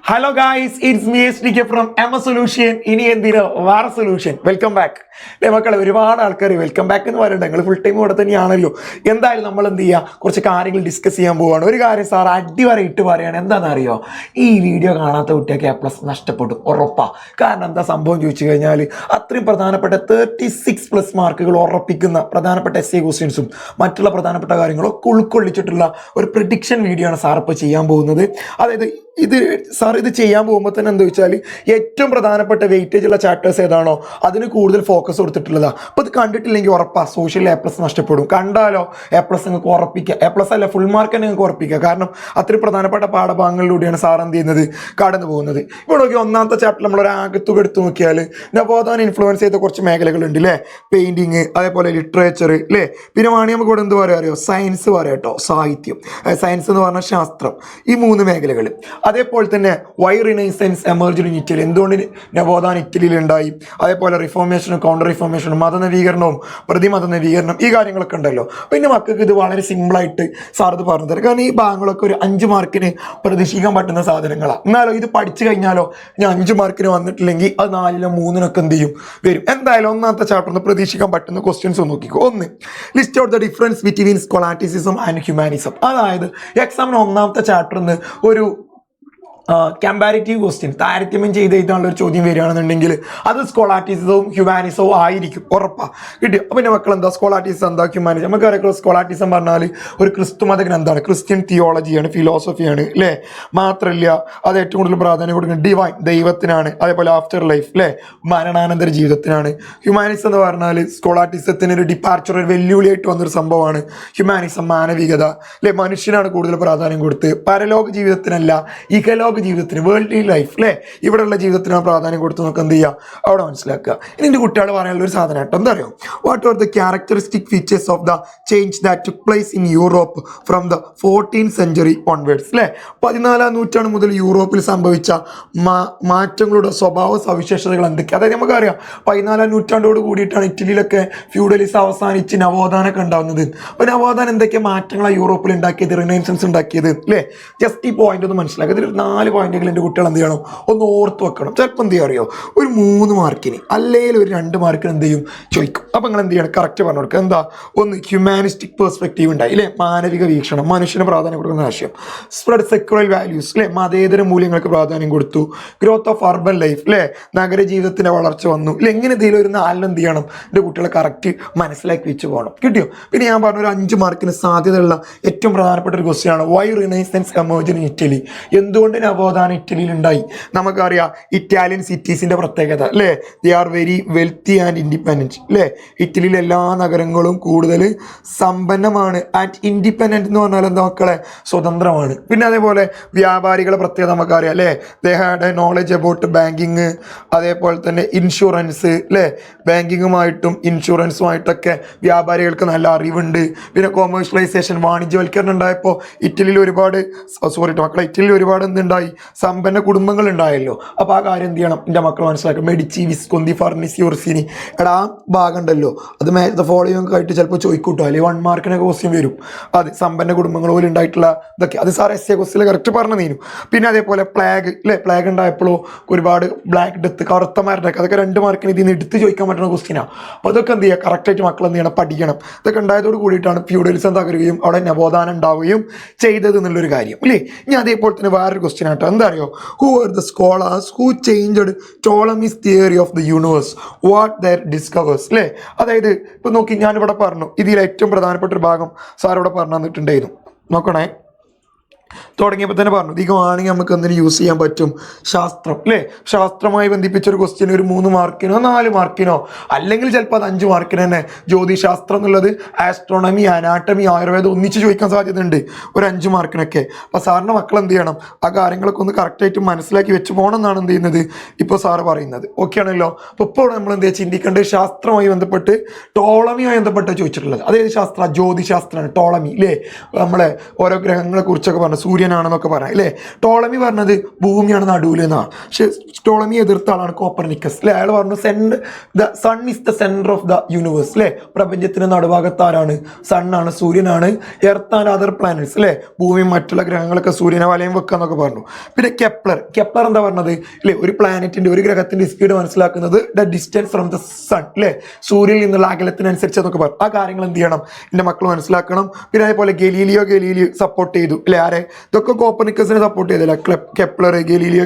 Hello guys, it's me SDK from എമ solution. ഇനി എന്തിനോ വേറെ സൊല്യൂഷൻ. Welcome back. അല്ലേ മക്കളെ, ഒരുപാട് ആൾക്കാർ വെൽക്കം ബാക്ക് എന്ന് പറയണ്ട, നിങ്ങൾ ഫുൾ ടൈം ഇവിടെ തന്നെയാണല്ലോ. എന്തായാലും നമ്മൾ എന്ത് ചെയ്യുക, കുറച്ച് കാര്യങ്ങൾ ഡിസ്കസ് ചെയ്യാൻ പോവുകയാണ്. ഒരു കാര്യം സാർ അടിവരെ ഇട്ട് പറയുകയാണ്. എന്താണെന്ന് അറിയോ, ഈ വീഡിയോ കാണാത്ത കുട്ടിയൊക്കെ A+ നഷ്ടപ്പെട്ടു ഉറപ്പാ. കാരണം എന്താ സംഭവം ചോദിച്ചു കഴിഞ്ഞാൽ, അത്രയും പ്രധാനപ്പെട്ട 36+ മാർക്കുകൾ ഉറപ്പിക്കുന്ന പ്രധാനപ്പെട്ട essay ക്വസ്റ്റ്യൻസും മറ്റുള്ള പ്രധാനപ്പെട്ട കാര്യങ്ങളൊക്കെ ഉൾക്കൊള്ളിച്ചിട്ടുള്ള ഒരു പ്രിഡിക്ഷൻ വീഡിയോ ആണ് സാർ ഇപ്പോൾ ചെയ്യാൻ പോകുന്നത്. അതായത് സാർ ഇത് ചെയ്യാൻ പോകുമ്പോൾ തന്നെ എന്താ വെച്ചാൽ, ഏറ്റവും പ്രധാനപ്പെട്ട വെയിറ്റേജ് ഉള്ള ചാപ്റ്റേഴ്സ് ഏതാണോ അതിന് കൂടുതൽ ഫോക്കസ് കൊടുത്തിട്ടുള്ളതാണ്. അപ്പോൾ ഇത് കണ്ടിട്ടില്ലെങ്കിൽ ഉറപ്പാ സോഷ്യൽ A+ നഷ്ടപ്പെടും. കണ്ടാലോ A+ നിങ്ങൾക്ക് ഉറപ്പിക്കുക, A+ അല്ല ഫുൾ മാർക്ക് തന്നെ നിങ്ങൾക്ക് ഉറപ്പിക്കുക. കാരണം അത്രയും പ്രധാനപ്പെട്ട പാഠഭാഗങ്ങളിലൂടെയാണ് സാർ എന്ത് ചെയ്യുന്നത്, കടന്നു പോകുന്നത്. ഇവിടെ നോക്കി, ഒന്നാമത്തെ ചാപ്റ്റർ നമ്മളൊരു ആകത്തുക എടുത്തു നോക്കിയാൽ നവോത്ഥാനം ഇൻഫ്ലുവൻസ് ചെയ്ത കുറച്ച് മേഖലകളുണ്ട് അല്ലേ. പെയിന്റിങ്, അതേപോലെ ലിറ്ററേച്ചർ അല്ലേ. പിന്നെ വേണമെങ്കിൽ നമുക്ക് ഇവിടെ എന്ത് പറയാം അറിയോ, സയൻസ് പറയാം കേട്ടോ, സാഹിത്യം. സയൻസ് എന്ന് പറഞ്ഞാൽ ശാസ്ത്രം. ഈ 3 മേഖലകൾ. അതേപോലെ തന്നെ why renaissance emerged in Italy, എന്തുകൊണ്ട് നവോത്ഥാനം ഇറ്റലിയിൽ ഉണ്ടായി. അതേപോലെ റിഫോർമേഷനും കൗണ്ടർ റിഫോർമേഷനും മതനവീകരണവും പ്രതിമത നവീകരണം, ഈ കാര്യങ്ങളൊക്കെ ഉണ്ടല്ലോ. പിന്നെ മക്കൾക്ക് ഇത് വളരെ സിമ്പിളായിട്ട് സാർ ഇത് പറഞ്ഞു തരാം. കാരണം ഈ ഭാഗങ്ങളൊക്കെ ഒരു 5 മാർക്കിന് പ്രതീക്ഷിക്കാൻ പറ്റുന്ന സാധനങ്ങളാണ്. എന്നാലോ ഇത് പഠിച്ചു കഴിഞ്ഞാലോ ഞാൻ 5 മാർക്കിന് വന്നിട്ടില്ലെങ്കിൽ അത് 4-ലോ 3-നൊക്കെ എന്ത് ചെയ്യും, വരും. എന്തായാലും ഒന്നാമത്തെ ചാപ്റ്ററിൽ നിന്ന് പ്രതീക്ഷിക്കാൻ പറ്റുന്ന ക്വസ്റ്റ്യൻസ് ഒന്ന് നോക്കിക്കോ. 1, list out the difference between scholasticism and humanism. അതായത് എക്സാമിന് ഒന്നാമത്തെ ചാപ്റ്ററിൽ നിന്ന് ഒരു കമ്പാരിറ്റീവ് ക്വസ്റ്റ്യൻ താരതമ്യം ചെയ്ത് എഴുതാനുള്ള ഒരു ചോദ്യം വരികയാണെന്നുണ്ടെങ്കിൽ അത് സ്കോളാറ്റിസവും ഹ്യൂമാനിസവും ആയിരിക്കും, ഉറപ്പാണ്. കിട്ടി. അപ്പം എൻ്റെ മക്കൾ എന്താ സ്കോളാറ്റിസം എന്താ ഹ്യൂമാനിസം നമുക്കറിയാം. സ്കോളാറ്റിസം പറഞ്ഞാൽ ഒരു ക്രിസ്തുമത ഗ്രന്ഥമാണ്, ക്രിസ്ത്യൻ തിയോളജിയാണ്, ഫിലോസഫിയാണ് അല്ലേ. മാത്രമല്ല അത് ഏറ്റവും കൂടുതൽ പ്രാധാന്യം കൊടുക്കുന്നത് ഡിവൈൻ ദൈവത്തിനാണ്. അതേപോലെ ആഫ്റ്റർ ലൈഫ് അല്ലേ, മരണാനന്തര ജീവിതത്തിനാണ്. ഹ്യൂമാനിസം എന്ന് പറഞ്ഞാൽ സ്കോളാറ്റിസത്തിന് ഒരു ഡിപ്പാർച്ചർ, ഒരു വെല്ലുവിളിയായിട്ട് വന്നൊരു സംഭവമാണ് ഹ്യൂമാനിസം. മാനവികത അല്ലേ, മനുഷ്യനാണ് കൂടുതൽ പ്രാധാന്യം കൊടുത്ത്, പരലോക ജീവിതത്തിനല്ല ഇഹലോക ജീവിതത്തിന്, വേൾഡ് ലൈഫ് അല്ലേ, ഇവിടെയുള്ള ജീവിതത്തിനാണ് പ്രാധാന്യം കൊടുത്ത് നമുക്ക് എന്ത് ചെയ്യുക, അവിടെ മനസ്സിലാക്കുക. ഇനി എൻ്റെ കുട്ടികൾ പറയാനുള്ള ഒരു സാധനം കേട്ടോ, എന്താ അറിയോ, what are the characteristic features of the change that took place in Europe from the 14th century onwards അല്ലേ. 14ാം നൂറ്റാണ്ട് മുതൽ യൂറോപ്പിൽ സംഭവിച്ച മാറ്റങ്ങളുടെ സ്വഭാവ സവിശേഷതകൾ എന്തൊക്കെ. അതായത് നമുക്കറിയാം 14ാം നൂറ്റാണ്ടോട് കൂടിയിട്ടാണ് ഇറ്റലിയിലൊക്കെ ഫ്യൂഡലിസം അവസാനിച്ച് നവോത്ഥാനമൊക്കെ ഉണ്ടാകുന്നത്. അപ്പോൾ നവോത്ഥാനം എന്തൊക്കെ മാറ്റങ്ങളാണ് യൂറോപ്പിൽ ഉണ്ടാക്കിയത്, റിനൈസൻസ് ഉണ്ടാക്കിയത് അല്ലേ. ജസ്റ്റ് ഈ പോയിന്റ് ഒന്ന് മനസ്സിലാക്കുക. ഇതിൽ 4 പോയിന്റുകൾ എൻ്റെ കുട്ടികൾ എന്ത് ചെയ്യണം, ഒന്ന് ഓർത്ത് വെക്കണം. ചിലപ്പോൾ എന്ത് അറിയോ, ഒരു 3 മാർക്കിന് അല്ലെങ്കിൽ ഒരു 2 മാർക്കിന് എന്ത് ചെയ്യും, ചോദിക്കും. അപ്പം നിങ്ങൾ എന്ത് ചെയ്യണം, കറക്റ്റ് പറഞ്ഞു കൊടുക്കുക. എന്താ, ഒന്ന് ഹ്യൂമാനിസ്റ്റിക് പെർസ്പെക്റ്റീവ് ഉണ്ടായി അല്ലേ, മാനവിക വീക്ഷണം, മനുഷ്യന് പ്രാധാന്യം കൊടുക്കുന്ന ആശയം. സ്പ്രെഡ് സെക്യുലർ വാല്യൂസ് അല്ലേ, മതേതര മൂല്യങ്ങൾക്ക് പ്രാധാന്യം കൊടുത്തു. ഗ്രോത്ത് ഓഫ് അർബൻ ലൈഫ് അല്ലേ, നഗര ജീവിതത്തിൻ്റെ വളർച്ച വന്നു ഇല്ല. എങ്ങനെ എന്തെങ്കിലും ഒരു 4 എന്ത് ചെയ്യണം, എൻ്റെ കുട്ടികളെ കറക്റ്റ് മനസ്സിലാക്കി വെച്ച് പോകണം. കിട്ടിയോ. പിന്നെ ഞാൻ പറഞ്ഞ ഒരു 5 മാർക്കിന് സാധ്യതയുള്ള ഏറ്റവും പ്രധാനപ്പെട്ട ഒരു ക്വസ്റ്റ്യൻ ആണ് why renaissance emerged in Italy, എന്തുകൊണ്ട് നവോത്ഥാനം ഇറ്റലിയിൽ ഉണ്ടായി. നമുക്കറിയാം ഇറ്റാലിയൻ സിറ്റീസിന്റെ പ്രത്യേകത അല്ലേ, they are very wealthy and independent അല്ലേ. ഇറ്റലിയിലെ എല്ലാ നഗരങ്ങളും കൂടുതൽ സമ്പന്നമാണ് ആൻഡ് ഇൻഡിപെൻഡൻറ്റ് എന്ന് പറഞ്ഞാൽ എന്താ മക്കളെ, സ്വതന്ത്രമാണ്. പിന്നെ അതേപോലെ വ്യാപാരികളെ പ്രത്യേകത നമുക്കറിയാം അല്ലേ, they had A knowledge about banking, അതേപോലെ തന്നെ ഇൻഷുറൻസ് അല്ലേ, ബാങ്കിങ്ങുമായിട്ടും ഇൻഷുറൻസുമായിട്ടൊക്കെ വ്യാപാരികൾക്ക് നല്ല അറിവുണ്ട്. പിന്നെ കൊമേഴ്ഷ്യലൈസേഷൻ, വാണിജ്യവൽക്കരണം ഉണ്ടായപ്പോൾ ഇറ്റലിയിൽ ഒരുപാട് ഇറ്റലിയിൽ ഒരുപാട് എന്തുണ്ടായി, സമ്പന്ന കുടുംബങ്ങൾ ഉണ്ടായല്ലോ. അപ്പോൾ ആ കാര്യം എന്ത് ചെയ്യണം, എൻ്റെ മക്കൾ മനസ്സിലാക്കുക. മെഡിച്ചി, വിസ്കൊന്തി, ഫർണിസി, ഒർസിനി, എടാ ആ ഭാഗം ഉണ്ടല്ലോ, അത് മേലത്തെ ഫോളോയിങ് ആയിട്ട് ചിലപ്പോൾ ചോദിക്കൂട്ടോ, അല്ലെങ്കിൽ 1 മാർക്കിനൊക്കെ ക്വസ്റ്റ്യൻ വരും. അത് സമ്പന്ന കുടുംബങ്ങൾ പോലും ഉണ്ടായിട്ടുള്ള ഇതൊക്കെ അത് സാർ essay ക്വസ്റ്റിൽ കറക്റ്റ് പറഞ്ഞു തരും. പിന്നെ അതേപോലെ പ്ലാഗ് അല്ലേ, പ്ലാഗ് ഉണ്ടായപ്പോഴോ ഒരുപാട് ബ്ലാക്ക് ഡെത്ത്, കറുത്തമാരുടെയൊക്കെ, അതൊക്കെ 2 മാർക്കിന് ഇതിൽ നിന്ന് എടുത്ത് ചോദിക്കാൻ പറ്റുന്ന ക്വസ്റ്റ്യനാണ്. അപ്പോൾ അതൊക്കെ എന്ത് ചെയ്യുക, കറക്റ്റായിട്ട് മക്കൾ എന്ത് ചെയ്യണം, പഠിക്കണം. ഇതൊക്കെ ഉണ്ടായതോട് കൂടിയിട്ടാണ് ഫ്യൂഡലിസം തകരുകയും അവിടെ നവോത്ഥാനം ഉണ്ടാവുകയും ചെയ്തത് എന്നുള്ളൊരു കാര്യം അല്ലേ. ഇനി അതേപോലെ തന്നെ വേറൊരു ക്വസ്റ്റ്യൻ ആട്ടോ, എന്താ അറിയോ, who were the scholars who changed Ptolemy's theory of the universe, what their discoveries അല്ലേ. അതായത് ഇപ്പം നോക്കി, ഞാനിവിടെ പറഞ്ഞു ഇതിൽ ഏറ്റവും പ്രധാനപ്പെട്ട ഒരു ഭാഗം സാർ ഇവിടെ പറഞ്ഞു തന്നിട്ടുണ്ടായിരുന്നു. നോക്കണേ, തുടങ്ങിയപ്പോൾ തന്നെ പറഞ്ഞു അധികമാണെങ്കിൽ നമുക്ക് എന്തിനു യൂസ് ചെയ്യാൻ പറ്റും, ശാസ്ത്രം അല്ലേ. ശാസ്ത്രമായി ബന്ധിപ്പിച്ചൊരു ക്വസ്റ്റ്യൻ ഒരു 3 മാർക്കിനോ 4 മാർക്കിനോ അല്ലെങ്കിൽ ചിലപ്പോൾ അത് 5 മാർക്കിന് തന്നെ. ജ്യോതിശാസ്ത്രം എന്നുള്ളത് ആസ്ട്രോണമി, അനാട്ടമി, ആയുർവേദം ഒന്നിച്ച് ചോദിക്കാൻ സാധ്യതയുണ്ട് ഒരു 5 മാർക്കിനൊക്കെ. അപ്പോൾ സാറിൻ്റെ മക്കൾ എന്ത് ചെയ്യണം, ആ കാര്യങ്ങളൊക്കെ ഒന്ന് കറക്റ്റായിട്ട് മനസ്സിലാക്കി വെച്ച് പോകണം എന്നാണ് എന്ത് ചെയ്യുന്നത് ഇപ്പോൾ സാറ് പറയുന്നത്. ഓക്കെ ആണല്ലോ. അപ്പോൾ ഇപ്പോൾ നമ്മൾ എന്ത് ചെയ്യുക, ചിന്തിക്കേണ്ടത് ശാസ്ത്രവുമായി ബന്ധപ്പെട്ട് ടോളമിയുമായി ബന്ധപ്പെട്ട് ചോദിച്ചിട്ടുള്ളത്. അതേത് ശാസ്ത്ര, ജ്യോതിശാസ്ത്രമാണ് ടോളമി അല്ലേ. നമ്മളെ ഓരോ ഗ്രഹങ്ങളെ കുറിച്ചൊക്കെ പറഞ്ഞു പറഞ്ഞത് സൂര്യനാണെന്നൊക്കെ പറയാം അല്ലേ. ടോളമി പറഞ്ഞത് ഭൂമിയാണ് നടുവിൽ എന്നാണ്. പക്ഷെ ടോളമി എതിർത്ത ആളാണ് കോപ്പർനിക്കസ് അല്ലെ. അയാൾ പറഞ്ഞു the sun is the centre of the universe അല്ലെ. പ്രപഞ്ചത്തിന്റെ നടുഭാഗത്ത് ആരാണ്? സണ്ണാണ്, സൂര്യനാണ്. എർത്ത് ആൻഡ് അതർ പ്ലാനറ്റ്സ് അല്ലെ, ഭൂമിയും മറ്റുള്ള ഗ്രഹങ്ങളൊക്കെ സൂര്യനെ വലയം വെക്കാന്നൊക്കെ പറഞ്ഞു. പിന്നെ കെപ്ലർ എന്താ പറഞ്ഞത് അല്ലെ, ഒരു പ്ലാനറ്റിന്റെ ഒരു ഗ്രഹത്തിന്റെ സ്പീഡ് മനസ്സിലാക്കുന്നത് the distance from the sun അല്ലെ, സൂര്യനിൽ നിന്നുള്ള അകലത്തിനനുസരിച്ച് എന്നൊക്കെ പറഞ്ഞു. ആ കാര്യങ്ങൾ എന്ത് ചെയ്യണം, എന്റെ മക്കൾ മനസ്സിലാക്കണം. പിന്നെ അതേപോലെ ഗലീലിയോ സപ്പോർട്ട് ചെയ്തു അല്ലെ. ആരെ? ഇതൊക്കെ കോപ്പർനിക്കസിനെ സപ്പോർട്ട് ചെയ്തില്ല. കെപ്ലർ, ഗലീലിയോ,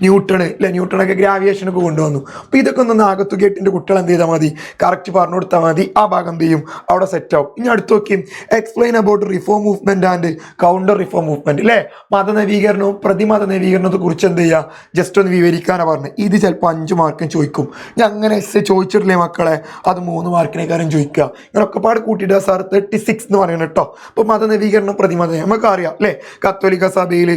ന്യൂട്ടൺ അല്ലെ. ന്യൂട്ടണൊക്കെ ഗ്രാവിയേഷനൊക്കെ കൊണ്ടുവന്നു. അപ്പൊ ഇതൊക്കെ ഒന്ന് നാഗത്തുകേട്ടിന്റെ കുട്ടികൾ എന്ത് ചെയ്താൽ മതി, കറക്റ്റ് പറഞ്ഞു കൊടുത്താൽ മതി. ആ ഭാഗം എന്ത് ചെയ്യും, അവിടെ സെറ്റ് ആവും. ഇനി അടുത്ത് നോക്കി, explain about reform movement and counter reform movement അല്ലെ. മതനവീകരണവും പ്രതിമത നവീകരണത്തെ കുറിച്ച് എന്ത് ചെയ്യുക, ജസ്റ്റ് ഒന്ന് വിവരിക്കാനാണ് പറഞ്ഞത്. ഇത് ചിലപ്പോൾ 5 മാർക്കും ചോദിക്കും. ഞാൻ അങ്ങനെ ചോദിച്ചിട്ടില്ലേ മക്കളെ, അത് 3 മാർക്കിനേക്കാരും ചോദിക്കുക. ഇങ്ങനൊക്കെ പാട് കൂട്ടിയിട്ട് സാർ 36 എന്ന് പറയുന്നത് കേട്ടോ. അപ്പൊ മതനവീകരണം പ്രതിമത നമുക്കറിയാം അല്ലെ. കത്തോലിക്ക സഭയിൽ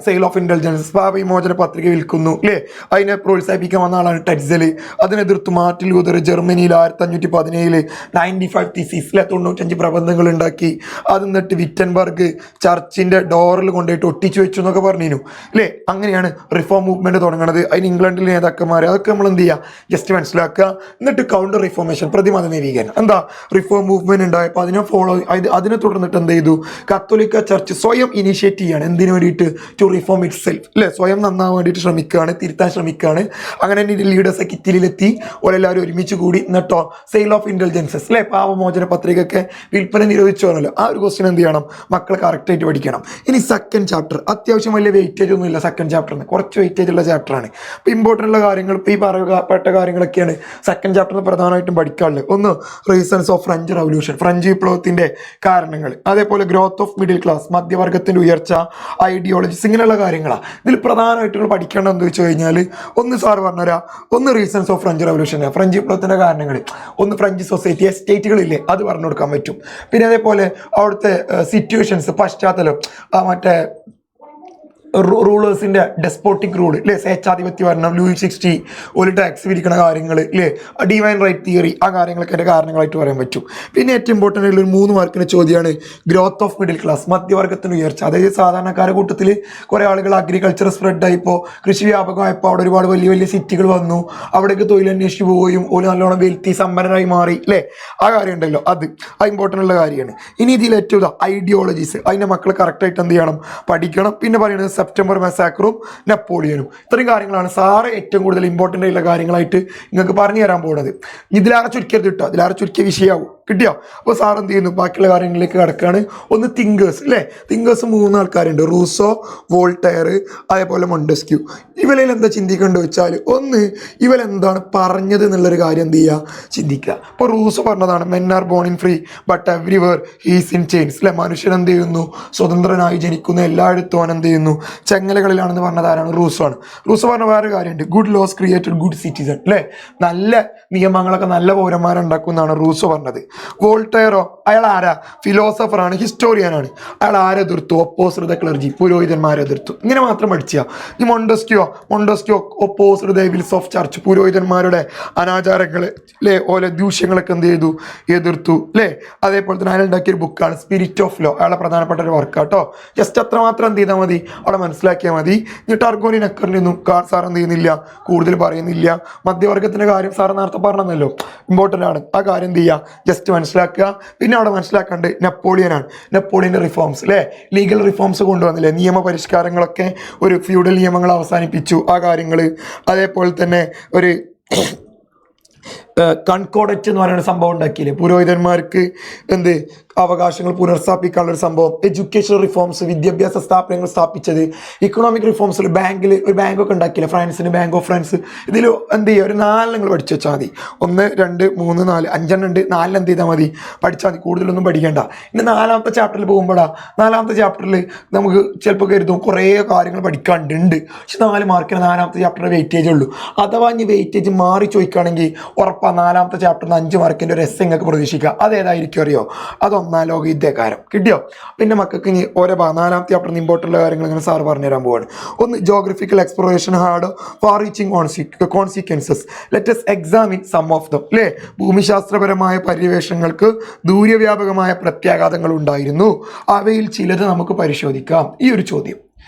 സെയിൽ ഓഫ് ഇന്റലിജൻസ്, പാപവിമോചന പത്രിക വിൽക്കുന്നു അല്ലെ. അതിനെ പ്രോത്സാഹിപ്പിക്കാൻ വന്ന ആളാണ് ടെറ്റ്സൽ. അതിനെതിർത്ത് മാർട്ടിൻ ലൂതർ ജർമ്മനിയിൽ 1517 95 തീസിസ് അല്ലെ, 95 പ്രബന്ധങ്ങൾ ഉണ്ടാക്കി. അത് എന്നിട്ട് വിറ്റൻബർഗ് ചർച്ചിന്റെ ഡോറിൽ കൊണ്ടുപോയിട്ട് ഒട്ടിച്ചു വെച്ചു എന്നൊക്കെ പറഞ്ഞു അല്ലേ. അങ്ങനെയാണ് റിഫോം മൂവ്മെന്റ് തുടങ്ങുന്നത്. അതിന് ഇംഗ്ലണ്ടിലെ നേതാക്കന്മാർ അതൊക്കെ നമ്മൾ എന്ത് ചെയ്യുക, ജസ്റ്റ് മനസ്സിലാക്കുക. എന്നിട്ട് കൗണ്ടർ റിഫോർമേഷൻ, പ്രതിമത നവീകരണം. എന്താ റിഫോം മൂവ്മെന്റ് ഉണ്ടായപ്പോൾ അതിനെ തുടർന്നിട്ട് എന്ത് ചെയ്തു, കത്തോലിക്ക ചർച്ച് സ്വയം ഇനിഷ്യേറ്റ് ചെയ്യാണ്. എന്തിനു വേണ്ടിയിട്ട്? ടു റിഫോം ഇറ്റ് സെൽഫ് അല്ലെ. സ്വയം നന്നാവാൻ വേണ്ടിയിട്ട് ശ്രമിക്കുകയാണ്, തിരുത്താൻ ശ്രമിക്കുകയാണ്. അങ്ങനെ ലീഡേഴ്സൊക്കെ ഇറ്റലിയിലെത്തി, ഓരെല്ലാവരും ഒരുമിച്ച് കൂടി. എന്നിട്ടോ സെയിൽ ഓഫ് ഇന്റലിജൻസസ് അല്ലെ, പാപമോചന പത്രികയൊക്കെ വിൽപ്പന നിരോധിച്ചു പറഞ്ഞല്ലോ. ആ ഒരു ക്വസ്റ്റ്യൻ എന്ത് ചെയ്യണം, മക്കൾ കറക്റ്റായിട്ട് പഠിക്കണം. ഇനി സെക്കൻഡ് ചാപ്റ്റർ അത്യാവശ്യം വലിയ വെയിറ്റേജ് ഒന്നും ഇല്ല. സെക്കൻഡ് ചാപ്റ്ററിന് കുറച്ച് വെയിറ്റേജ് ഉള്ള ചാപ്റ്ററാണ്. ഇപ്പോൾ ഇമ്പോർട്ടൻ്റ് ഉള്ള കാര്യങ്ങൾ, ഇപ്പോൾ ഈ പറയപ്പെട്ട കാര്യങ്ങളൊക്കെയാണ് സെക്കൻഡ് ചാപ്റ്ററിന് പ്രധാനമായിട്ടും പഠിക്കാനുള്ളത്. ഒന്ന് reasons of French revolution, French വിപ്ലവത്തിന്റെ കാരണങ്ങൾ. അതേപോലെ ഗ്രോത്ത് ഓഫ് മിഡിൽ ക്ലാസ്, മധ്യവർഗത്തിന്റെ ഉയർച്ച, ഐഡിയോളജീസ്, ഇങ്ങനെയുള്ള കാര്യങ്ങളാണ് ഇതിൽ പ്രധാനമായിട്ടുള്ള പഠിക്കേണ്ടത്. എന്ന് വെച്ച് കഴിഞ്ഞാൽ ഒന്ന് സാർ പറഞ്ഞുതരാം. ഒന്ന് reasons of French revolution, French വിപ്ലവത്തിന്റെ കാരണങ്ങൾ. ഒന്ന് ഫ്രഞ്ച് സൊസൈറ്റി, എസ്റ്റേറ്റുകളില്ലേ, അത് പറഞ്ഞു കൊടുക്കാൻ പറ്റും. പിന്നെ അതേപോലെ അവിടുത്തെ സിറ്റുവേഷൻസ്, പശ്ചാത്തലം, മറ്റേ റൂളേഴ്സിന്റെ ഡെസ്പോട്ടിക് റൂൾ അല്ലേ, സ്വേച്ഛാധിപത്യ ഭരണം, ലൂയി 60 ഒരു ടാക്സ് വിരിക്കണ കാര്യങ്ങൾ ഇല്ലേ, ഡിവൈൻ റൈറ്റ് തിയറി, ആ കാര്യങ്ങളൊക്കെ അതിന്റെ കാരണങ്ങളായിട്ട് പറയാൻ പറ്റും. പിന്നെ ഏറ്റവും ഇമ്പോർട്ടൻ്റ് ആയിട്ടുള്ള ഒരു 3 മാർക്കിന്റെ ചോദ്യമാണ് ഗ്രോത്ത് ഓഫ് മിഡിൽ ക്ലാസ്, മധ്യവർഗത്തിന്റെ ഉയർച്ച. അതായത് സാധാരണക്കാരുടെ കൂട്ടത്തിൽ കുറെ ആളുകൾ അഗ്രികൾച്ചർ സ്പ്രെഡ് ആയിപ്പോൾ, കൃഷി വ്യാപകമായപ്പോൾ അവിടെ ഒരുപാട് വലിയ വലിയ സിറ്റികൾ വന്നു. അവിടേക്ക് തൊഴിലന്വേഷിച്ച് പോവുകയും ഒരു നല്ലോണം വെൽത്തി സമ്പന്നരായി മാറി അല്ലേ. ആ കാര്യം ഉണ്ടല്ലോ, അത് ഇമ്പോർട്ടൻ്റ് ഉള്ള കാര്യമാണ്. ഇനി ഇതിൽ ഏറ്റവും ഐഡിയോളജീസ്, അതിന്റെ മക്കൾ കറക്റ്റായിട്ട് എന്ത് ചെയ്യണം, പഠിക്കണം. പിന്നെ പറയുന്നത് സെപ്റ്റംബർ മെസാക്രും നെപ്പോളിയനും. ഇത്രയും കാര്യങ്ങളാണ് സാറ് ഏറ്റവും കൂടുതൽ ഇമ്പോർട്ടൻ്റ് ആയിട്ടുള്ള കാര്യങ്ങളായിട്ട് നിങ്ങൾക്ക് പറഞ്ഞു തരാൻ പോകുന്നത്. ഇതിലാറെ ചുരുക്കരുത് കിട്ടുക, ഇതിലാറെ ചുരുക്കിയ വിഷയമാവും. കിട്ടിയോ? അപ്പോൾ സാർ എന്ത് ചെയ്യുന്നു, ബാക്കിയുള്ള കാര്യങ്ങളിലേക്ക് കിടക്കുകയാണ്. ഒന്ന് തിങ്കേഴ്സ് അല്ലേ. തിങ്കേഴ്സ് 3 ആൾക്കാരുണ്ട്, റൂസോ, വോൾട്ടയർ, അതേപോലെ മൊണ്ടസ്ക്യൂ. ഇവരിൽ എന്താ ചിന്തിക്കേണ്ടത് വെച്ചാൽ, ഒന്ന് ഇവരെന്താണ് പറഞ്ഞത് എന്നുള്ളൊരു കാര്യം എന്ത് ചെയ്യുക, ചിന്തിക്കുക. ഇപ്പോൾ റൂസോ പറഞ്ഞതാണ് men are born in free but everywhere he's in chains അല്ലെ. മനുഷ്യൻ എന്ത് ചെയ്യുന്നു, സ്വതന്ത്രനായി ജനിക്കുന്ന എല്ലായിടത്തും അവൻ എന്ത് ചെയ്യുന്നു, ചെങ്ങലകളിലാണെന്ന് പറഞ്ഞത് ആരാണ്? റൂസോ ആണ്. റൂസോ പറഞ്ഞ വേറെ കാര്യമുണ്ട്, good laws created good citizen അല്ലേ. നല്ല നിയമങ്ങളൊക്കെ നല്ല പൗരന്മാരുണ്ടാക്കുന്നതാണ് റൂസോ പറഞ്ഞത്. വോൾട്ടയറോ, അയാൾ ആരാ? ഫിലോസഫറാണ്, ഹിസ്റ്റോറിയനാണ്. അയാൾ ആരെ എതിർത്തു? ഒപ്പോസ്ഡ് ദ ക്ലർജി, പുരോഹിതന്മാരെ എതിർത്തു. ഇങ്ങനെ മാത്രം പഠിച്ചാൽ. ഈ Montesquieu opposed the evils of church, പുരോഹിതന്മാരുടെ അനാചാരങ്ങൾ അല്ലേ, ഓരോ ദൂഷ്യങ്ങളൊക്കെ എന്ത് ചെയ്തു, എതിർത്തു അല്ലേ. അതേപോലെ തന്നെ അയാൾ ഉണ്ടാക്കിയൊരു ബുക്കാണ് സ്പിരിറ്റ് ഓഫ് ലോ, അയാളെ പ്രധാനപ്പെട്ട ഒരു വർക്കാട്ടോ. ജസ്റ്റ് അത്രമാത്രം എന്ത് ചെയ്താൽ മതി, അവിടെ മനസ്സിലാക്കിയാൽ മതി. ഇനി ടാർഗോനി നെക്കറിനൊന്നും സാർ എന്ത് ചെയ്യുന്നില്ല, കൂടുതൽ പറയുന്നില്ല. മധ്യവർഗത്തിന്റെ കാര്യം സാർ നേരത്തെ പറഞ്ഞല്ലോ, ഇമ്പോർട്ടൻ്റ് ആണ്. ആ കാര്യം എന്ത് ചെയ്യുക, ജസ്റ്റ് മനസ്സിലാക്കുക. പിന്നെ അവിടെ മനസ്സിലാക്കേണ്ടത് നെപ്പോളിയനാണ്. നെപ്പോളിയന്റെ റിഫോംസ് അല്ലേ, ലീഗൽ റിഫോംസ് കൊണ്ടുവന്നില്ലേ, നിയമപരിഷ്കാരങ്ങളൊക്കെ, ഒരു ഫ്യൂഡൽ നിയമങ്ങൾ അവസാനിപ്പിച്ചു, ആ കാര്യങ്ങൾ. അതേപോലെ തന്നെ ഒരു കൺകോഡറ്റ് എന്ന് പറയുന്ന സംഭവം ഉണ്ടാക്കിയില്ലേ, പുരോഹിതന്മാർക്ക് എന്ത് അവകാശങ്ങൾ പുനഃസ്ഥാപിക്കാനുള്ള ഒരു സംഭവം. എഡ്യൂക്കേഷൻ റിഫോംസ്, വിദ്യാഭ്യാസ സ്ഥാപനങ്ങൾ സ്ഥാപിച്ചത്. ഇക്കണോമിക് റിഫോംസിൽ ഒരു ബാങ്കൊക്കെ ഉണ്ടാക്കിയില്ലേ, ഫ്രാൻസിന് ബാങ്ക് ഓഫ് ഫ്രാൻസ്. ഇതിൽ എന്ത് ചെയ്യുക, ഒരു 4 നിങ്ങൾ പഠിച്ചു വെച്ചാൽ മതി. 1, 2, 3, 4, 5 ഉണ്ട്. 4 എന്ത് ചെയ്താൽ മതി, പഠിച്ചാൽ മതി, കൂടുതലൊന്നും പഠിക്കേണ്ട. ഇനി 4ാമത്തെ ചാപ്റ്ററിൽ പോകുമ്പോഴാ, 4ാമത്തെ ചാപ്റ്ററിൽ നമുക്ക് ചിലപ്പോൾ കരുതും കുറേ കാര്യങ്ങൾ പഠിക്കാണ്ടുണ്ട്. പക്ഷെ 4 മാർക്കിന് 4ാമത്തെ ചാപ്റ്ററിന് വെയിറ്റേജ് ഉള്ളൂ. അഥവാ ഇനി വെയിറ്റേജ് മാറി ചോദിക്കുകയാണെങ്കിൽ ഉറപ്പാണ് 4ാമത്തെ ചാപ്റ്ററിന് 5 മാർക്കിൻ്റെ ഒരു എസ് നിങ്ങൾക്ക് പ്രതീക്ഷിക്കുക. അതേതായിരിക്കും അറിയോ? അത് ഒന്നാം ലോക യുദ്ധകാരം. കിട്ടിയോ? പിന്നെ മക്കൾക്ക് ഇനി ഓരോ 4ാമത്തെ ചാപ്റ്ററിന് ഇമ്പോർട്ടൻ്റ് കാര്യങ്ങൾ ഇങ്ങനെ സാറ് പറഞ്ഞുതരാൻ പോവാണ്. ഒന്ന്, geographical exploration had far reaching consequences. Let's examine some of them. അല്ലേ? ഭൂമിശാസ്ത്രപരമായ പര്യവേഷണങ്ങൾക്ക് ദൂരവ്യാപകമായ പ്രത്യാഘാതങ്ങൾ ഉണ്ടായിരുന്നു. അവയിൽ ചിലത് നമുക്ക് പരിശോധിക്കാം. ഈ ഒരു ചോദ്യം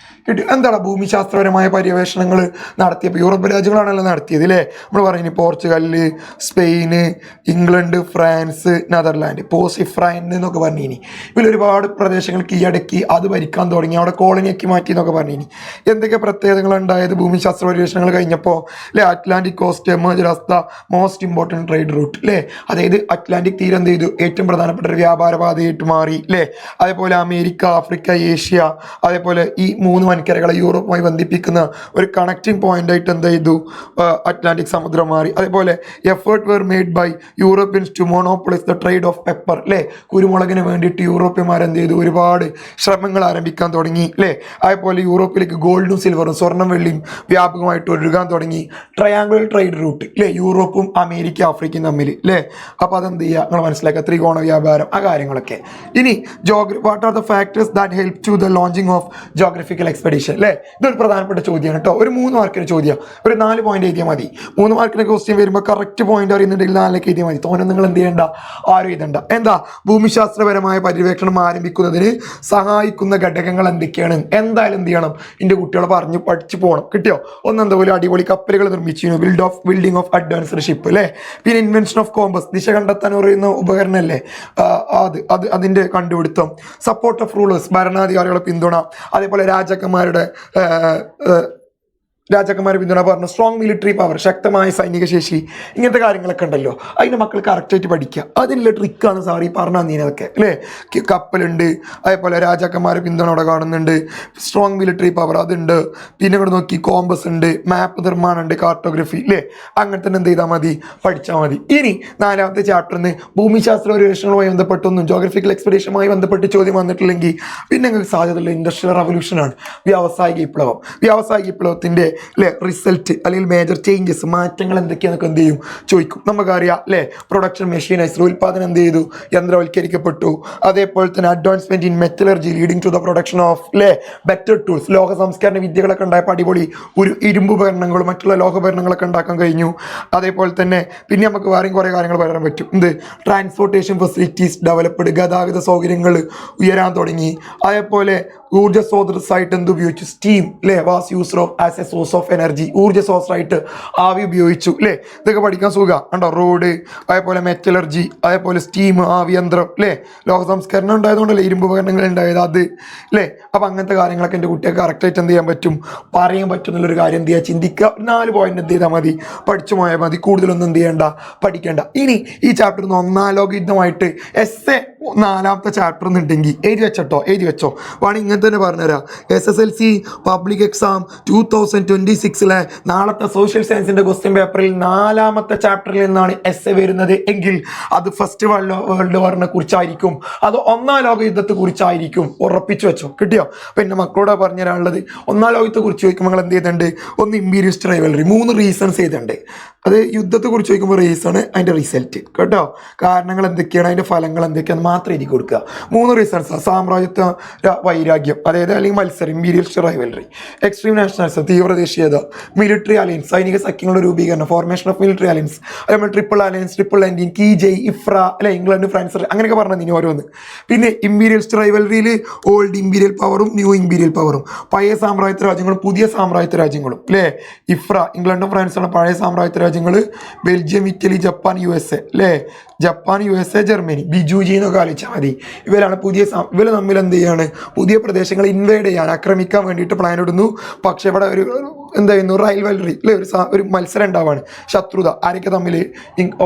കിട്ടി. എന്താണ് ഭൂമിശാസ്ത്രപരമായ പര്യവേഷണങ്ങൾ നടത്തിയപ്പോൾ യൂറോപ്യൻ രാജ്യങ്ങളാണല്ലോ നടത്തിയത് അല്ലേ? നമ്മൾ പറഞ്ഞു Portugal, Spain, England, France, Netherland, പോസിഫ്രൈൻ എന്നൊക്കെ പറഞ്ഞിനി. ഇതിലൊരുപാട് പ്രദേശങ്ങൾ കീഴടക്കി അത് ഭരിക്കാൻ തുടങ്ങി, അവിടെ കോളനിയാക്കി മാറ്റി എന്നൊക്കെ പറഞ്ഞിനി. എന്തൊക്കെ പ്രത്യേകതകൾ ഉണ്ടായത് ഭൂമിശാസ്ത്ര പര്യവേഷണങ്ങൾ കഴിഞ്ഞപ്പോൾ? അല്ലെ, Atlantic cost emerged as the most important trade root. അല്ലേ? അതായത് അറ്റ്ലാന്റിക് തീരം എന്ത് ചെയ്തു? ഏറ്റവും പ്രധാനപ്പെട്ട ഒരു വ്യാപാര പാതയായിട്ട് മാറി. അല്ലേ? അതേപോലെ അമേരിക്ക, ആഫ്രിക്ക, ഏഷ്യ, അതേപോലെ ഈ 3 വൻകരകളെ യൂറോപ്പുമായി ബന്ധിപ്പിക്കുന്ന ഒരു കണക്റ്റിംഗ് പോയിന്റ് ആയിട്ട് എന്ത് ചെയ്തു? അറ്റ്ലാന്റിക് സമുദ്രം മാറി. അതേപോലെ effort were made by Europeans to monopolise the trade of pepper. അല്ലേ? കുരുമുളകിന് വേണ്ടിയിട്ട് യൂറോപ്യന്മാർ എന്ത് ചെയ്തു? ഒരുപാട് ശ്രമങ്ങൾ ആരംഭിക്കാൻ തുടങ്ങി. അല്ലേ? അതേപോലെ യൂറോപ്പിലേക്ക് ഗോൾഡും സിൽവറും, സ്വർണ്ണം വെള്ളിയും വ്യാപകമായിട്ട് ഒഴുകാൻ തുടങ്ങി. Triangle trade root. അല്ലേ? യൂറോപ്പും അമേരിക്ക, ആഫ്രിക്കയും തമ്മിൽ. അല്ലേ? അപ്പോൾ അതെന്ത് ചെയ്യുക? നിങ്ങൾ മനസ്സിലാക്കുക. ത്രികോണ വ്യാപാരം, ആ കാര്യങ്ങളൊക്കെ. ഇനി what are the factors that help to the launching of geographical expedition. അല്ലേ? ഇതൊരു പ്രധാനപ്പെട്ട ചോദ്യമാണ് കേട്ടോ. ഒരു 3 മാർക്കിന് ചോദ്യം. ഒരു 4 പോയിന്റ് എഴുതിയാൽ മതി. 3 മാർക്കിന് ക്വസ്റ്റ്യൻ വരുമ്പോൾ കറക്റ്റ് പോയിന്റ് അറിയുന്നുണ്ടെങ്കിൽ 4 എഴുതിയാൽ മതി. തോന്നെ നിങ്ങൾ എന്ത് ചെയ്യണ്ട, ആരും എഴുതണ്ട. എന്താ? ഭൂമിശാസ്ത്രപരമായ പര്യവേക്ഷണം ആരംഭിക്കുന്നതിന് സഹായിക്കുന്ന ഘടകങ്ങൾ എന്തൊക്കെയാണ്? എന്തായാലും എന്ത് ചെയ്യണം? എൻ്റെ കുട്ടികളെ പറഞ്ഞ് പഠിച്ചു പോകണം. കിട്ടിയോ? ഒന്നെന്താ അടിപൊളി കപ്പലുകൾ നിർമ്മിച്ചിരുന്നു. Building of advanced ship. അല്ലേ? പിന്നെ ഇൻവെൻഷൻ ഓഫ് കോമ്പസ്, ദിശ കണ്ടെത്താൻ പറയുന്ന ഉപകരണം അല്ലേ? അതിൻ്റെ കണ്ടുപിടുത്തം. സപ്പോർട്ട് ഓഫ് റൂളേഴ്സ്, ഭരണാധികാരികളെ പിന്തുണ. അതേപോലെ രാജാക്കന്മാരുടെ പിന്തുണ പറഞ്ഞു. സ്ട്രോങ് മിലിറ്ററി പവർ, ശക്തമായ സൈനിക ശേഷി. ഇങ്ങനത്തെ കാര്യങ്ങളൊക്കെ ഉണ്ടല്ലോ. അതിൻ്റെ മക്കൾ കറക്റ്റായിട്ട് പഠിക്കുക. അതിനുള്ള ട്രിക്കാണ് സാർ ഈ പറഞ്ഞു തന്നീനതൊക്കെ. അല്ലേ? കപ്പലുണ്ട്, അതേപോലെ രാജാക്കന്മാരെ പിന്തുണ അവിടെ കാണുന്നുണ്ട്, സ്ട്രോങ് മിലിറ്ററി പവർ അതുണ്ട്, പിന്നെ ഇവിടെ നോക്കി കോമ്പസ് ഉണ്ട്, മാപ്പ് നിർമ്മാണം ഉണ്ട്, കാർട്ടോഗ്രഫി. അല്ലേ? അങ്ങനെ തന്നെ എന്ത് ചെയ്താൽ മതി? പഠിച്ചാൽ മതി. ഇനി 4ാമത്തെ ചാപ്റ്ററിന് ഭൂമിശാസ്ത്ര പര്യവേഷണവുമായി ബന്ധപ്പെട്ടൊന്നും ജോഗ്രഫിക്കൽ എക്സ്പെഡിഷനുമായി ബന്ധപ്പെട്ട് ചോദ്യം വന്നിട്ടില്ലെങ്കിൽ പിന്നെ നിങ്ങൾക്ക് സാധ്യതയുള്ള ഇൻഡസ്ട്രിയൽ റവല്യൂഷനാണ്, വ്യാവസായിക വിപ്ലവം. വ്യാവസായിക വിപ്ലവത്തിൻ്റെ അല്ലേ റിസൾട്ട് അല്ലെങ്കിൽ മേജർ ചേഞ്ചസ്, മാറ്റങ്ങൾ എന്തൊക്കെയാണെന്നൊക്കെ എന്ത് ചെയ്യും? ചോദിക്കും. നമുക്കറിയാം അല്ലേ? പ്രൊഡക്ഷൻ മെഷീനൈസ്ഡ്, ഉൽപ്പാദനം എന്ത് ചെയ്തു? യന്ത്രവൽക്കരിക്കപ്പെട്ടു. അതേപോലെ തന്നെ advancement in metallurgy leading to the production of അല്ലേ ബെറ്റർ ടൂൾസ്, ലോക സംസ്കരണ വിദ്യകളൊക്കെ ഉണ്ടായപ്പോൾ അടിപൊളി ഒരു ഇരുമ്പ് ഉപകരണങ്ങളും മറ്റുള്ള ലോഹോപകരണങ്ങളൊക്കെ ഉണ്ടാക്കാൻ കഴിഞ്ഞു. അതേപോലെ തന്നെ പിന്നെ നമുക്ക് വേറെയും കുറേ കാര്യങ്ങൾ പറയാൻ പറ്റും. എന്ത്? ട്രാൻസ്പോർട്ടേഷൻ ഫെസിലിറ്റീസ് ഡെവലപ്ഡ്, ഗതാഗത സൗകര്യങ്ങൾ ഉയരാൻ തുടങ്ങി. അതേപോലെ ഊർജ്ജ സ്രോതസ്സായിട്ട് എന്ത് ഉപയോഗിച്ചു? സ്റ്റീം. അല്ലേ? Was used of as A source of energy, ഊർജ്ജ സ്രോതസ്സായിട്ട് ആവി ഉപയോഗിച്ചു. അല്ലേ? ഇതൊക്കെ പഠിക്കാൻ സുഖം കണ്ടോ? റോഡ്, അതേപോലെ മെറ്റലർജി, അതേപോലെ സ്റ്റീം, ആവി യന്ത്രം. അല്ലേ? ലോക സംസ്കരണം ഉണ്ടായതുകൊണ്ടല്ലേ ഇരുമ്പ് ഉപകരണങ്ങൾ ഉണ്ടായത് അത്. അല്ലേ? അപ്പം അങ്ങനത്തെ കാര്യങ്ങളൊക്കെ എൻ്റെ കുട്ടികൾക്ക് കറക്റ്റായിട്ട് എന്ത് ചെയ്യാൻ പറ്റും? പറയാൻ പറ്റും എന്നുള്ളൊരു കാര്യം എന്ത് ചെയ്യുക? ചിന്തിക്കുക. 4 പോയിന്റ് എന്ത് ചെയ്താൽ മതി? പഠിച്ചു പോയാൽ മതി. കൂടുതലൊന്നും എന്ത് ചെയ്യണ്ട, പഠിക്കേണ്ട. ഇനി ഈ ചാപ്റ്ററിൽ നിന്ന് 1ാം ലോക യുദ്ധമായിട്ട് എസ് 4ാമത്തെ ചാപ്റ്റർ എന്നുണ്ടെങ്കിൽ എഴുതി വെച്ചോ. വേണമെങ്കിൽ ഇങ്ങനെ തന്നെ പറഞ്ഞുതരാം. SSLC പബ്ലിക് എക്സാം 2026 നാളത്തെ സോഷ്യൽ സയൻസിന്റെ ക്വസ്റ്റ്യൻ പേപ്പറിൽ 4ാമത്തെ ചാപ്റ്ററിൽ നിന്നാണ് എസ് വരുന്നത് എങ്കിൽ അത് ഫസ്റ്റ് വേൾഡ് വാറിനെ കുറിച്ചായിരിക്കും, അത് 1ാം ലോക യുദ്ധത്തെ കുറിച്ചായിരിക്കും. ഉറപ്പിച്ചു വെച്ചോ. കിട്ടിയോ? അപ്പം എൻ്റെ മക്കളോട് പറഞ്ഞു തരാനുള്ളത്, 1ാം ലോകത്തെ കുറിച്ച് ചോദിക്കുമ്പോൾ നിങ്ങൾ എന്ത് ചെയ്തിട്ടുണ്ട്? ഒന്ന് ഇമ്പീരിയലിസ്റ്റ് റൈവലറി, 3 റീസൺസ് ചെയ്തിട്ടുണ്ട്. അത് യുദ്ധത്തെ കുറിച്ച് ചോദിക്കുമ്പോൾ റീസൺ, അതിൻ്റെ റിസൾട്ട്. കേട്ടോ? കാരണങ്ങൾ എന്തൊക്കെയാണ്, അതിൻ്റെ ഫലങ്ങൾ എന്തൊക്കെയാണെന്ന് മാത്രം എഴുതി കൊടുക്കുക. 3 റീസൺസ്: സാമ്രാജ്യത്വ വൈരാഗ്യം, അതായത് അല്ലെങ്കിൽ മത്സരം, ഇമ്പീരിയലിസ്റ്റ് റൈവലറി; എക്സ്ട്രീം നാഷണലിസം, തീവ്ര ദേശീയത; മിലിറ്ററി അലയൻസ്, സൈനിക സഖ്യങ്ങളുടെ രൂപീകരണം, ഫോർമേഷൻ ഓഫ് മിലിറ്ററി അലയൻസ്; അതേപോലെ ട്രിപ്പിൾ അലയൻസ്, ട്രിപ്പിൾ എൻഡിങ്, കീജയ്, ഇഫ്ര, അല്ലെ ഇംഗ്ലണ്ട്, ഫ്രാൻസ്, അങ്ങനെയൊക്കെ പറഞ്ഞത് ഇനി ഓരോന്ന്. പിന്നെ ഇമ്പീരിയലിസ്റ്റ് റൈവലറിയിൽ ഓൾഡ് ഇമ്പീരിയൽ പവറും ന്യൂ ഇമ്പീരിയൽ പവറും, പഴയ സാമ്രാജ്യത്വ രാജ്യങ്ങളും പുതിയ സാമ്രാജ്യത്വ രാജ്യങ്ങളും. അല്ലേ? ഇഫ്ര ഇംഗ്ലണ്ടും ഫ്രാൻസാണ് പഴയ സാമ്രാജ്യത്വ രാജ്യങ്ങൾ, ബെൽജിയം, ഇറ്റലി, ജപ്പാൻ, USA. അല്ലേ? Japan, USA, Germany. ബിജുജി എന്നൊക്കെ ആലോചിച്ചാൽ മതി. ഇവരാണ് ഇവർ തമ്മിൽ എന്ത് ചെയ്യാണ്? പുതിയ പ്രദേശങ്ങൾ ഇൻവേഡ് ചെയ്യാൻ, ആക്രമിക്കാൻ വേണ്ടിയിട്ട് പ്ലാൻ ഇടുന്നു. പക്ഷെ ഇവിടെ ഒരു എന്തായിരുന്നു? റൈവലറി, അല്ലെ? ഒരു മത്സരം ഉണ്ടാവാണ്, ശത്രുത. ആരൊക്കെ തമ്മിൽ?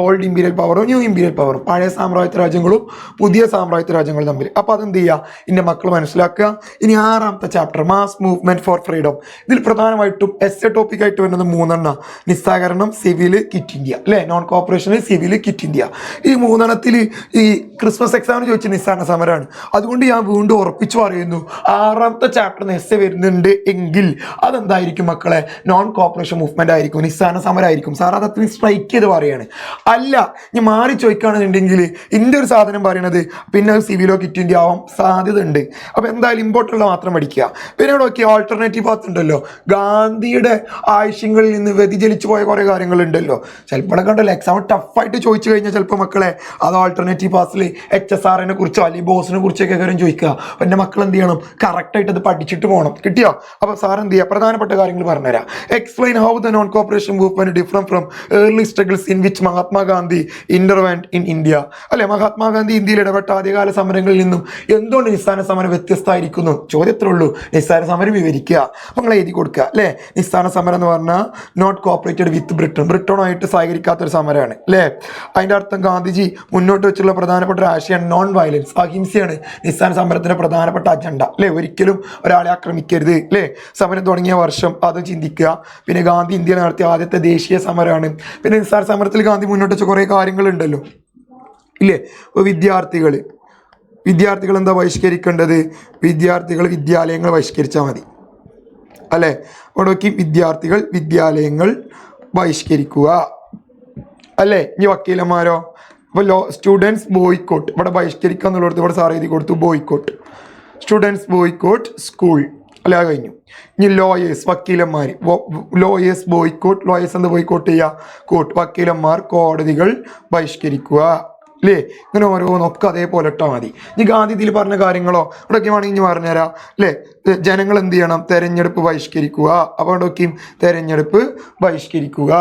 ഓൾഡ് ഇമ്പീരിയൽ പവറും ന്യൂ ഇമ്പീരിയൽ പവറും, പഴയ സാമ്രാജ്യത്വ രാജ്യങ്ങളും പുതിയ സാമ്രാജ്യത്വ രാജ്യങ്ങളും തമ്മിൽ. അപ്പോൾ അതെന്ത് ചെയ്യുക? എൻ്റെ മക്കൾ മനസ്സിലാക്കുക. ഇനി 6ാമത്തെ chapter, mass movement for freedom. ഇതിൽ പ്രധാനമായിട്ടും എസ് ടോപ്പിക്കായിട്ട് വരുന്നത് 3 നിസ്സഹകരണം, സിവിൽ, കിറ്റ് ഇന്ത്യ. അല്ലേ? Non cooperation, civil, quit India. ഈ 3 ഈ ക്രിസ്മസ് എക്സാമിന് ചോദിച്ച നിസ്സഹകരണ സമരമാണ്. അതുകൊണ്ട് ഞാൻ വീണ്ടും ഉറപ്പിച്ചു പറയുന്നു, 6ാമത്തെ ചാപ്റ്ററിന് എസ് വരുന്നുണ്ട് എങ്കിൽ അതെന്തായിരിക്കും മക്കളെ? മക്കളെ നോൺ കോപ്പറേഷൻ മൂവ്മെന്റ് ആയിരിക്കും, നിസ്സാരണ സമരമായിരിക്കും. സാർ അത് അത്രയും സ്ട്രൈക്ക് ചെയ്ത് പറയാണ്. അല്ല, ഇനി മാറി ചോദിക്കുകയാണെന്നുണ്ടെങ്കിൽ ഇന്ത്യ ഒരു സാധനം പറയണത് പിന്നെ അത് സിവിലോ കിറ്റ് ഇന്ത്യ ആവാൻ സാധ്യത ഉണ്ട്. അപ്പോൾ എന്തായാലും ഇമ്പോർട്ടുള്ള മാത്രം പഠിക്കുക. പിന്നെ നോക്കി ഓൾട്ടർനേറ്റീവ് പാത്ത് ഉണ്ടല്ലോ, ഗാന്ധിയുടെ ആവശ്യങ്ങളിൽ നിന്ന് വ്യതിചലിച്ചു പോയ കുറേ കാര്യങ്ങളുണ്ടല്ലോ. ചിലപ്പോൾ കണ്ടല്ലോ എക്സാം ടഫായിട്ട് ചോദിച്ചു കഴിഞ്ഞാൽ ചിലപ്പോൾ മക്കളെ അത് ഓൾട്ടർനേറ്റീവ് പാസിൽ HSRനെ കുറിച്ചോ അല്ലെങ്കിൽ ബോസിനെ കുറിച്ചൊക്കെ കാര്യം ചോദിക്കുക. അപ്പോൾ എൻ്റെ മക്കൾ എന്ത് ചെയ്യണം, കറക്റ്റായിട്ട് അത് പഠിച്ചിട്ട് പോകണം. കിട്ടിയോ? അപ്പോൾ സാർ എന്ത് ചെയ്യുക, പ്രധാനപ്പെട്ട കാര്യങ്ങൾ പറഞ്ഞുതരാം. Explain how the non cooperation movement different from early struggles in which Mahatma Gandhi intervened in India. അല്ലെ, മഹാത്മാഗാന്ധി ഇന്ത്യയിൽ ഇടപെട്ട ആദ്യകാല സമരങ്ങളിൽ നിന്നും എന്തുകൊണ്ട് നിസ്സാര സമരം വ്യത്യസ്തമായിരിക്കുന്നു? ചോദ്യത്രേ ഉള്ളൂ. നിസ്സാര സമരം വിവരിക്കുക. അപ്പോൾ നിങ്ങൾ എഴുതി കൊടുക്കുക അല്ലേ. നിസ്സാര സമരം എന്ന് പറഞ്ഞാൽ നോട്ട് കോപ്പറേറ്റഡ് വിത്ത് ബ്രിട്ടനുമായിട്ട് സഹകരിക്കാത്തൊരു സമരമാണ് അല്ലേ. അതിൻ്റെ അർത്ഥം ഗാന്ധിജി മുന്നോട്ട് വെച്ചുള്ള പ്രധാനപ്പെട്ട ഒരു ആശയമാണ് നോൺ വയലൻസ്, അഹിംസയാണ് നിസ്സാര സമരത്തിന്റെ പ്രധാനപ്പെട്ട അജണ്ട അല്ലേ. ഒരിക്കലും ഒരാളെ ആക്രമിക്കരുത് അല്ലേ. സമരം തുടങ്ങിയ വർഷം അത് ചിന്തിക്കുക. പിന്നെ ഗാന്ധി ഇന്ത്യയിൽ നടത്തിയ ആദ്യത്തെ ദേശീയ സമരമാണ്. പിന്നെ നിസ്സാര സമരത്തിൽ ഗാന്ധി മുന്നോട്ട് വെച്ച കുറേ കാര്യങ്ങളുണ്ടല്ലോ ഇല്ലേ. വിദ്യാർത്ഥികൾ എന്താ ബഹിഷ്കരിക്കേണ്ടത്? വിദ്യാലയങ്ങൾ ബഹിഷ്കരിച്ചാൽ മതി അല്ലേ. അവിടെ നോക്കി, വിദ്യാലയങ്ങൾ ബഹിഷ്കരിക്കുക അല്ലേ. ഇനി വക്കീലന്മാരോ? അപ്പോൾ സ്റ്റുഡൻസ് ബോയ്ക്കോട്ട്, ഇവിടെ ബഹിഷ്കരിക്കുക എന്നുള്ളടത്ത് ഇവിടെ സാർ എഴുതി കൊടുത്തു ബോയ്ക്കോട്ട്. സ്റ്റുഡൻസ് ബോയ്ക്കോട്ട് സ്കൂൾ അല്ല, കഴിഞ്ഞു. ഇനി ലോയേഴ്സ്, വക്കീലന്മാർ, ലോയേഴ്സ് ബോയ്ക്കോട്ട്. ലോയേഴ്സ് എന്താ ബോയ്ക്കോട്ട് ചെയ്യുക? കോർട്ട്. വക്കീലന്മാർ കോടതികൾ ബഹിഷ്കരിക്കുക അല്ലേ. ഇങ്ങനെ ഓരോന്നൊക്കെ അതേപോലെ ഇട്ടാൽ മതി. ഇനി ഗാന്ധി ഇതിൽ പറഞ്ഞ കാര്യങ്ങളോ ഇവിടെയൊക്കെ വേണമെങ്കിൽ ഇനി പറഞ്ഞുതരാം അല്ലേ. ജനങ്ങൾ എന്ത് ചെയ്യണം? തെരഞ്ഞെടുപ്പ് ബഹിഷ്കരിക്കുക. അപ്പോൾ ഇവിടെയൊക്കെയും തെരഞ്ഞെടുപ്പ് ബഹിഷ്കരിക്കുക.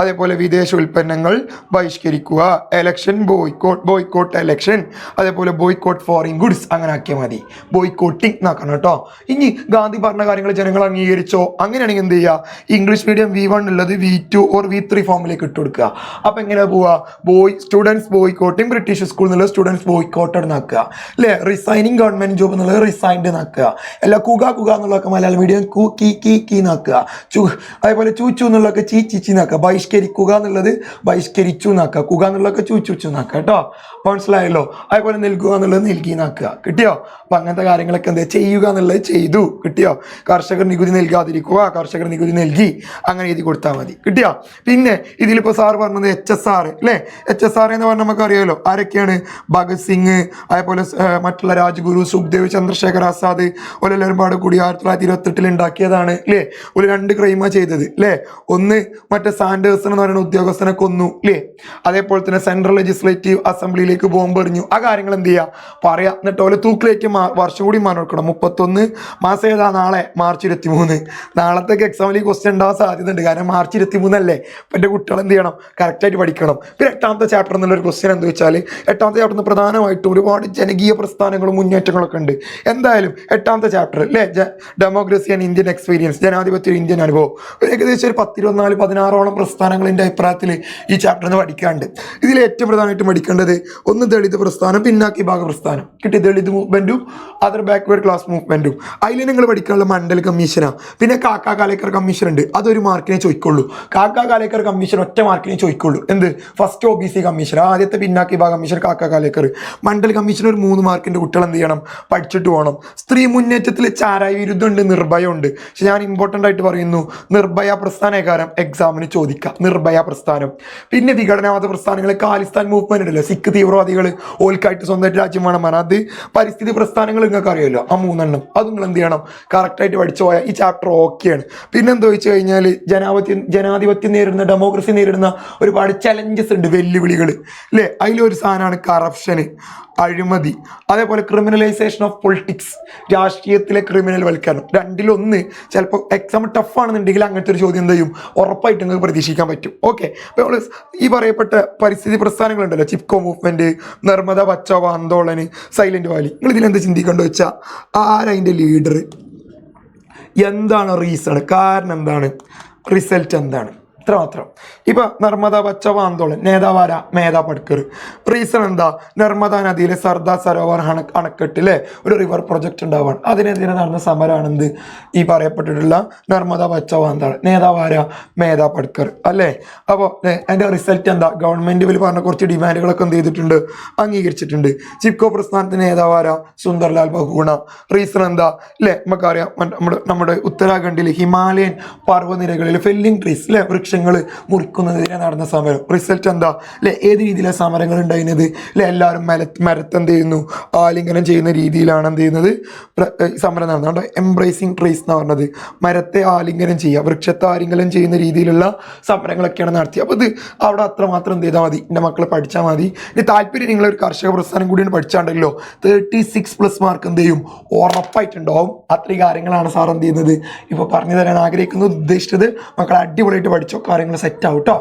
അതേപോലെ വിദേശ ഉൽപ്പന്നങ്ങൾ ബഹിഷ്കരിക്കുക. Election boycott election. അതേപോലെ ബോയ്ക്കോട്ട് ഫോറിൻ ഗുഡ്സ്. അങ്ങനെ ആക്കിയാൽ മതി. ബോയ്ക്കോട്ടിങ് എന്നാക്കണം കേട്ടോ. ഇനി ഗാന്ധി പറഞ്ഞ കാര്യങ്ങൾ ജനങ്ങൾ അംഗീകരിച്ചോ? അങ്ങനെയാണെങ്കിൽ എന്ത് ചെയ്യുക? ഇംഗ്ലീഷ് മീഡിയം V1 ഉള്ളത് V2 ഓർ V3 ഫോമിലേക്ക് ഇട്ട് കൊടുക്കുക. അപ്പോൾ എങ്ങനെയാ പോവുക? സ്റ്റുഡൻസ് ബോയ്ക്കോട്ടിങ് ബ്രിട്ടീഷ് സ്കൂൾ എന്നുള്ളത് സ്റ്റുഡൻസ് ബോയ്ക്കോട്ടഡ് നാക്കുക അല്ലേ. റിസൈനിങ് ഗവൺമെന്റ് ജോബ് എന്നുള്ളത് റിസൈൻഡ് നാക്കുക. എല്ലാ കുക എന്നുള്ളതൊക്കെ മലയാളം മീഡിയം കീ നാക്കുക. അതേപോലെ ചൂച്ചു എന്നുള്ളതൊക്കെ ചീച്ചി നാക്കുക. ബഹിഷ്കരിക്കുക എന്നുള്ളത് ബഹിഷ്കരിച്ചു നാക്കുക. കുക എന്നുള്ളതൊക്കെ ചൂച്ചു നാക്കുക കേട്ടോ. മനസ്സിലായല്ലോ. അതേപോലെ നൽകുക എന്നുള്ളത് നൽകി നാക്കുക. കിട്ടിയോ? അപ്പം അങ്ങനത്തെ കാര്യങ്ങളൊക്കെ എന്താ ചെയ്യുക എന്നുള്ളത് ചെയ്തു. കിട്ടിയോ? കർഷകർ നികുതി നൽകാതിരിക്കുക, കർഷകർ നികുതി നൽകി, അങ്ങനെ എഴുതി കൊടുത്താൽ മതി. കിട്ടിയോ? പിന്നെ ഇതിലിപ്പോൾ സാർ പറഞ്ഞത് HSR അല്ലേ. HSR എന്ന് പറഞ്ഞാൽ നമുക്ക് അറിയാമല്ലോ ആരൊക്കെയാണ്? ഭഗത് സിംഗ്, അതേപോലെ മറ്റുള്ള രാജ്ഗുരു, സുഖ്ദേവ്, ചന്ദ്രശേഖർ ആസാദ് ഓരെല്ലാവരും പാടെ കൂടി 1928 ഉണ്ടാക്കിയതാണ് അല്ലേ. ഒരു 2 ക്രൈമാണ് ചെയ്തത് അല്ലേ. ഒന്ന് മറ്റേ സാൻഡേഴ്സൺ എന്ന് പറയുന്ന ഉദ്യോഗസ്ഥനെ കൊന്നു അല്ലേ. അതേപോലെ തന്നെ സെൻട്രൽ ലെജിസ്ലേറ്റീവ് അസംബ്ലിയിലേക്ക് ബോംബ് എറിഞ്ഞു. ആ കാര്യങ്ങൾ എന്ത് ചെയ്യുക? പറയാം. എന്നിട്ട് ഓലെ തൂക്കിലേക്ക് വർഷം കൂടി മാറിക്കണം. 31 മാസം ഏതാ? നാളെ മാർച്ച് 23. നാളത്തേക്ക് എക്സാമിൽ ക്വസ്റ്റ്യൻ ഉണ്ടാവാൻ സാധ്യത ഉണ്ട്. കാരണം മാർച്ച് 23 അല്ലേ. അപ്പം എൻ്റെ കുട്ടികൾ എന്ത് ചെയ്യണം? കറക്റ്റായിട്ട് പഠിക്കണം. പിന്നെ 8ാമത്തെ ചാപ്റ്റർ എന്നുള്ളൊരു ക്വസ്റ്റ്യൻ എന്താ വെച്ചാൽ 8ാമത്തെ ചാപ്റ്ററിന് പ്രധാനമായിട്ടും ഒരുപാട് ജനകീയ പ്രസ്ഥാനങ്ങളും മുന്നേറ്റങ്ങളൊക്കെ ഉണ്ട്. എന്തായാലും 8ാമത്തെ ചാപ്റ്റർ അല്ലേ, ഡെമോക്രസി ആൻഡ് ഇന്ത്യൻ എക്സ്പീരിയൻസ്, ജനാധിപത്യ ഇന്ത്യൻ അനുഭവം. ഏകദേശം ഒരു 10, 24, 16 പ്രസ്ഥാനങ്ങളുടെ അഭിപ്രായത്തിൽ ഈ ചാപ്റ്ററിൽ നിന്ന് പഠിക്കാണ്ട്. ഇതിൽ ഏറ്റവും പ്രധാനമായിട്ടും പഠിക്കേണ്ടത് ഒന്ന് ദളിത് പ്രസ്ഥാനം, പിന്നാക്കി വിഭാഗ പ്രസ്ഥാനം. കിട്ടി. ദളിത് മൂവ്മെന്റും അതർ ബാക്ക്വേർഡ് ക്ലാസ് മൂവ്മെന്റും. അതിൽ നിങ്ങൾ പഠിക്കാനുള്ള മണ്ഡൽ കമ്മീഷനാണ്. പിന്നെ കാക്ക കാലേക്കർ കമ്മീഷൻ ഉണ്ട്. അതൊരു മാർക്കിനെ ചോദിക്കുള്ളൂ. കാക്ക കാലേക്കർ കമ്മീഷൻ ഒറ്റ മാർക്കിനെ ചോദിക്കുള്ളൂ. എന്ത്? ഫസ്റ്റ് OBC കമ്മീഷൻ, ആദ്യത്തെ പിന്നാക്കി വിഭാഗ കമ്മീഷൻ കാക്ക കാലേക്കർ. മണ്ഡൽ കമ്മീഷൻ ഒരു 3 മാർക്കിന്റെ കുട്ടികൾ എന്ത് ചെയ്യണം? പഠിച്ചിട്ട് പോകണം. സ്ത്രീ മുന്നേറ്റത്തിൽ ചാരായ വിരുദ്ധം ഉണ്ട്, നിർഭയ ഉണ്ട്. പക്ഷെ ഞാൻ ഇമ്പോർട്ടൻ്റ് ആയിട്ട് പറയുന്നു, നിർഭയ പ്രസ്ഥാനകാരം എക്സാമിന് ചോദിക്കാം. നിർഭയ പ്രസ്ഥാനം. പിന്നെ വിഘടനവാദ പ്രസ്ഥാനങ്ങൾ, ഖാലിസ്ഥാൻ മൂവ്മെന്റ് ഉണ്ടല്ലോ, സിഖ് തീവ്രവാദികൾ, ഓൽക്കായിട്ട് സ്വന്തമായിട്ട് രാജ്യം വേണം പറഞ്ഞാൽ അത്. പരിസ്ഥിതി പ്രസ്ഥാനങ്ങൾ നിങ്ങൾക്ക് അറിയാമല്ലോ, ആ 3 എണ്ണം. അത് നിങ്ങൾ എന്ത് ചെയ്യണം? കറക്റ്റായിട്ട് പഠിച്ചു പോയാൽ ഈ ചാപ്റ്റർ ഓക്കെയാണ്. പിന്നെ എന്താ വെച്ച് കഴിഞ്ഞാൽ ജനാധിപത്യം നേരിടുന്ന, ഡെമോക്രസി നേരിടുന്ന ഒരുപാട് ചലഞ്ചസ് ഉണ്ട്, വെല്ലുവിളികൾ അല്ലേ. അതിലൊരു സാധനമാണ് കറപ്ഷന്, അഴിമതി. അതേപോലെ ക്രിമിനലൈസേഷൻ ഓഫ് പൊളിറ്റിക്സ്, രാഷ്ട്രീയത്തിലെ ക്രിമിനൽ വൽക്കരണം. 2-1 ചിലപ്പോൾ എക്സാം ടഫ് ആണെന്നുണ്ടെങ്കിൽ അങ്ങനത്തെ ഒരു ചോദ്യം എന്ത് ചെയ്യും? ഉറപ്പായിട്ട് നിങ്ങൾക്ക് പ്രതീക്ഷിക്കാൻ പറ്റും. ഓക്കെ. അപ്പോൾ ഈ പറയപ്പെട്ട പരിസ്ഥിതി പ്രസ്ഥാനങ്ങളുണ്ടല്ലോ, Chipko movement, Narmada Bachao Andolan, Silent Valley, നിങ്ങൾ ഇതിലെന്ത് ചിന്തിക്കണ്ടോ വെച്ചാൽ ആരതിൻ്റെ ലീഡർ, എന്താണ് റീസൺ, കാരണം എന്താണ്, റിസൾട്ട് എന്താണ്? ഇത്രമാത്രം. ഇപ്പൊ നർമ്മദ ബച്ചാവോ ആന്തോളൻ നേതാവാര മേധാ പട്കർ. റീസൺ എന്താ? നർമ്മദാ നദിയിലെ സർദാർ സരോവർ അണക്കെട്ടിലെ ഒരു റിവർ പ്രൊജക്ട് ഉണ്ടാവാണ്. അതിനെതിരെ നടന്ന സമരമാണെന്ത് ഈ പറയപ്പെട്ടിട്ടുള്ള നർമ്മദ ബച്ചാവോ ആന്തോളൻ. നേതാവാര മേധാ പട്കർ അല്ലേ. അപ്പോൾ അതിന്റെ റിസൾട്ട് എന്താ? ഗവൺമെന്റ് ഇവർ പറഞ്ഞ കുറച്ച് ഡിമാൻഡുകളൊക്കെ എന്ത് ചെയ്തിട്ടുണ്ട്? അംഗീകരിച്ചിട്ടുണ്ട്. ചിപ്കോ പ്രസ്ഥാനത്തിന് നേതാവാര സുന്ദർലാൽ ബഹുഗുണ. റീസൺ എന്താ അല്ലേ? നമുക്കറിയാം നമ്മുടെ ഉത്തരാഖണ്ഡിൽ ഹിമാലയൻ പർവ്വനിരകളിൽ ഫെല്ലിംഗ് ട്രീസ് അല്ലെ വൃക്ഷങ്ങൾ മുറിക്കുന്നതിനെ നടന്ന സമരം. റിസൾട്ട് എന്താ അല്ലെ? ഏത് രീതിയിലെ സമരങ്ങൾ ഉണ്ടായിരുന്നത് അല്ലെ? എല്ലാവരും മരത്ത് എന്ത് ചെയ്യുന്നു? ആലിംഗനം ചെയ്യുന്ന രീതിയിലാണ് എന്ത് ചെയ്യുന്നത്? സമരം നടന്നത്. എംബ്രേസിങ് ട്രീസ് എന്ന് പറഞ്ഞത് മരത്തെ ആലിംഗനം ചെയ്യുക, വൃക്ഷത്തെ ആലിംഗനം ചെയ്യുന്ന രീതിയിലുള്ള സമരങ്ങളൊക്കെയാണ് നടത്തിയത്. അപ്പോൾ ഇത് അവിടെ അത്രമാത്രം എന്ത് ചെയ്താൽ മതി? എൻ്റെ മക്കൾ പഠിച്ചാൽ മതി. ഇനി താല്പര്യം നിങ്ങളൊരു കർഷക പ്രസ്ഥാനം കൂടിയാണ് പഠിച്ചാണ്ടല്ലോ 36+ മാർക്ക് എന്ത് ചെയ്യും? ഉറപ്പായിട്ടുണ്ടാവും. അത്രയും കാര്യങ്ങളാണ് സാർ എന്ത് ചെയ്യുന്നത് ഇപ്പോൾ പറഞ്ഞു തരാൻ ആഗ്രഹിക്കുന്നത്, ഉദ്ദേശിച്ചത്. മക്കൾ അടിപൊളിയായിട്ട് പഠിച്ചോ, കാര്യങ്ങൾ സെറ്റ് ആവും കേട്ടോ.